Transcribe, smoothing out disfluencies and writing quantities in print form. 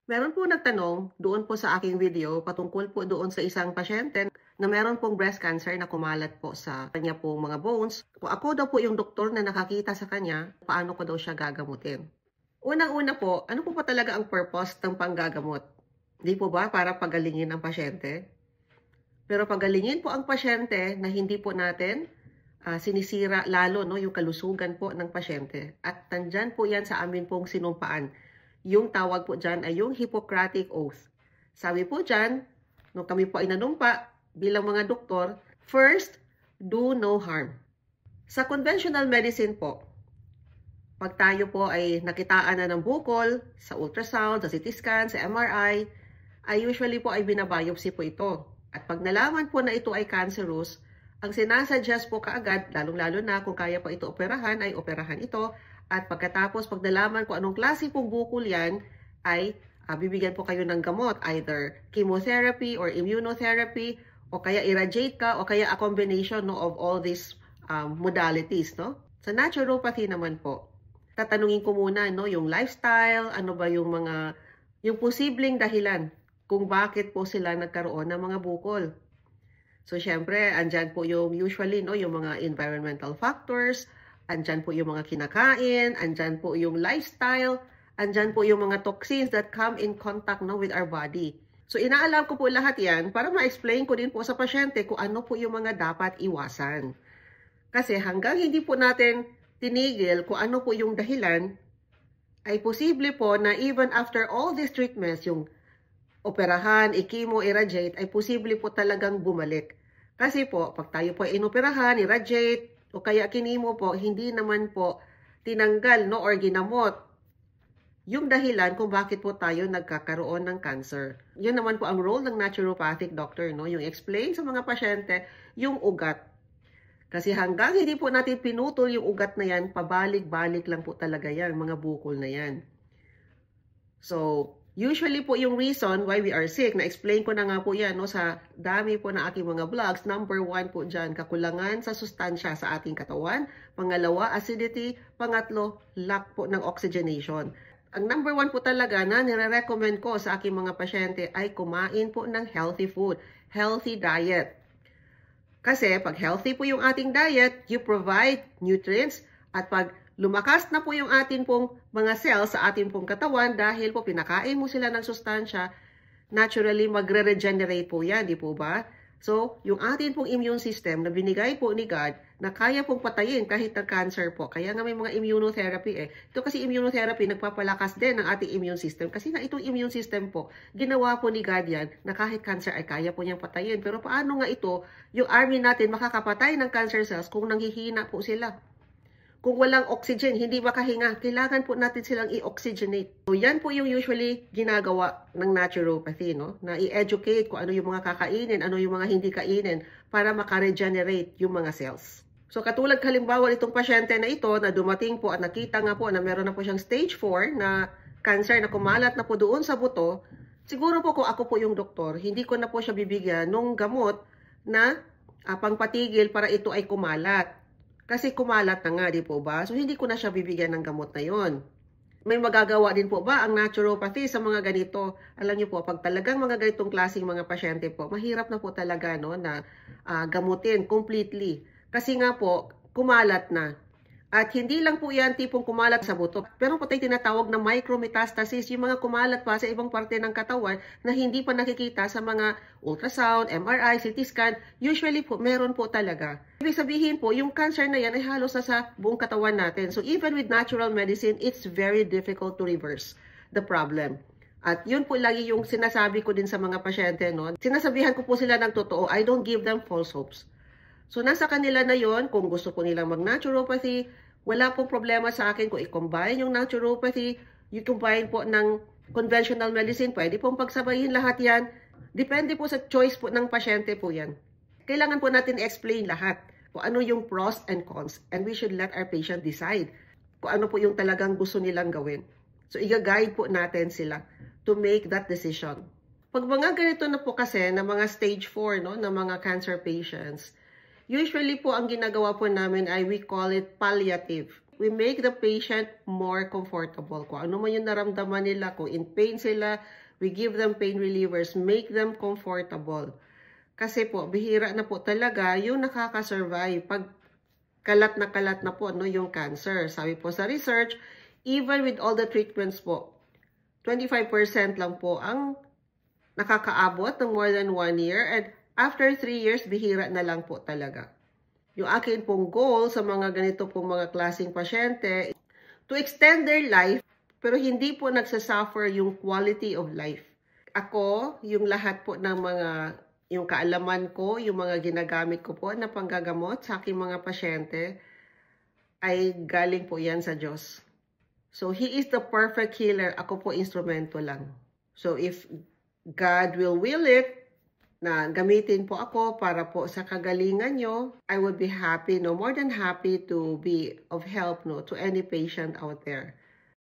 Meron po nagtanong doon po sa aking video patungkol po doon sa isang pasyente na meron pong breast cancer na kumalat po sa kanya pong mga bones. Kung ako daw po yung doktor na nakakita sa kanya, paano ko daw siya gagamutin? Unang-una po, ano po talaga ang purpose ng panggagamot? Di po ba para pagalingin ang pasyente? Pero pagalingin po ang pasyente na hindi po natin sinisira lalo yung kalusugan po ng pasyente. At nandyan po yan sa amin pong sinumpaan. Yung tawag po dyan ay yung Hippocratic Oath. Sabi po dyan, nung kami po ay nanumpa bilang mga doktor, first, do no harm. Sa conventional medicine po, pag tayo po ay nakitaan na ng bukol, sa ultrasound, sa CT scan, sa MRI, ay usually po ay binabiopsy po ito. At pag nalaman po na ito ay cancerous, ang sinasuggest po kaagad, lalong-lalo na kung kaya pa ito operahan, ay operahan ito. At pagkatapos, pag nalaman kung anong klase pong bukol yan, ay bibigyan po kayo ng gamot, either chemotherapy or immunotherapy, o kaya irradiate ka, o kaya a combination of all these modalities. Sa naturopathy naman po, tatanungin ko muna yung lifestyle, ano ba yung posibleng dahilan kung bakit po sila nagkaroon ng mga bukol. So, syempre, andyan po yung usually, yung mga environmental factors, andyan po yung mga kinakain, andyan po yung lifestyle, andyan po yung mga toxins that come in contact with our body. So, inaalam ko po lahat yan para ma-explain ko din po sa pasyente kung ano po yung mga dapat iwasan. Kasi hanggang hindi po natin tinigil kung ano po yung dahilan, ay posible po na even after all these treatments, yung operahan, i-chemo, irradiate, ay posible po talagang bumalik. Kasi po, pag tayo po inoperahan, irradiate, o kaya kinimo po, hindi naman po tinanggal or ginamot yung dahilan kung bakit po tayo nagkakaroon ng cancer. Yun naman po ang role ng naturopathic doctor, yung explain sa mga pasyente yung ugat. Kasi hanggang hindi po natin pinutol yung ugat na yan, pabalik-balik lang po talaga yan, mga bukol na yan. So, usually po yung reason why we are sick, na-explain ko na nga po yan sa dami po na aking mga vlogs. Number 1 po dyan, kakulangan sa sustansya sa ating katawan. Pangalawa, acidity. Pangatlo, lack po ng oxygenation. Ang number 1 po talaga na nire-recommend ko sa aking mga pasyente ay kumain po ng healthy food, healthy diet. Kasi pag healthy po yung ating diet, you provide nutrients, at pag lumakas na po yung atin pong mga cells sa atin pong katawan dahil po pinakain mo sila ng sustansya, naturally magre-regenerate po yan, di po ba? So, yung atin pong immune system na binigay po ni God na kaya pong patayin kahit na cancer po. Kaya nga may mga immunotherapy Ito kasi immunotherapy, nagpapalakas din ng ating immune system. Kasi nga itong immune system po, ginawa po ni God yan na kahit cancer ay kaya po niyang patayin. Pero paano nga ito, yung army natin makakapatay ng cancer cells kung nanghihina po sila? Kung walang oxygen, hindi makahinga, kailangan po natin silang i-oxygenate. So, yan po yung usually ginagawa ng naturopathy, na i-educate kung ano yung mga kakainin, ano yung mga hindi kainin, para makaregenerate yung mga cells. So, katulad halimbawa itong pasyente na ito, na dumating po at nakita nga po na meron na po siyang stage 4 na cancer na kumalat na po doon sa buto, siguro po kung ako po yung doktor, hindi ko na po siya bibigyan ng gamot na pangpatigil para ito ay kumalat. Kasi kumalat na nga, di po ba? So, hindi ko na siya bibigyan ng gamot na yon. May magagawa din po ba ang naturopathy sa mga ganito? Alam niyo po, pag talagang mga ganitong klaseng mga pasyente po, mahirap na po talaga na gamutin completely. Kasi nga po, kumalat na. At hindi lang po yan tipong kumalat sa buto. Pero po tayo tinatawag na micrometastasis, yung mga kumalat pa sa ibang parte ng katawan na hindi pa nakikita sa mga ultrasound, MRI, CT scan. Usually po, meron po talaga. Ibig sabihin po, yung cancer na yan ay halos sa buong katawan natin. So even with natural medicine, it's very difficult to reverse the problem. At yun po lagi yung sinasabi ko din sa mga pasyente. Sinasabihan ko po sila ng totoo, I don't give them false hopes. So, nasa kanila na yon kung gusto po nilang mag-naturopathy, wala pong problema sa akin kung i-combine yung naturopathy, i-combine po ng conventional medicine, pwede pong pagsabayin lahat yan. Depende po sa choice po ng pasyente po yan. Kailangan po natin i-explain lahat kung ano yung pros and cons, and we should let our patient decide kung ano po yung talagang gusto nilang gawin. So, i-guide po natin sila to make that decision. Pag mga ganito na po kasi na mga stage 4 na mga cancer patients, usually po ang ginagawa po namin ay we call it palliative. We make the patient more comfortable. Kung ano man yung naramdaman nila, kung in pain sila, we give them pain relievers, make them comfortable. Kasi po, bihira na po talaga yung nakaka-survive pag kalat na po no, yung cancer. Sabi po sa research, even with all the treatments po, 25% lang po ang nakakaabot ng more than 1 year, and after 3 years, bihira na lang po talaga. Yung akin pong goal sa mga ganito pong mga klaseng pasyente, to extend their life, pero hindi po nagsasuffer yung quality of life. Ako, yung lahat po ng yung kaalaman ko, yung mga ginagamit ko po na panggagamot sa aking mga pasyente, ay galing po yan sa Diyos. So, He is the perfect healer. Ako po instrumento lang. So, if God will it, na gamitin po ako para po sa kagalingan nyo, I would be happy, no, more than happy to be of help, no, to any patient out there.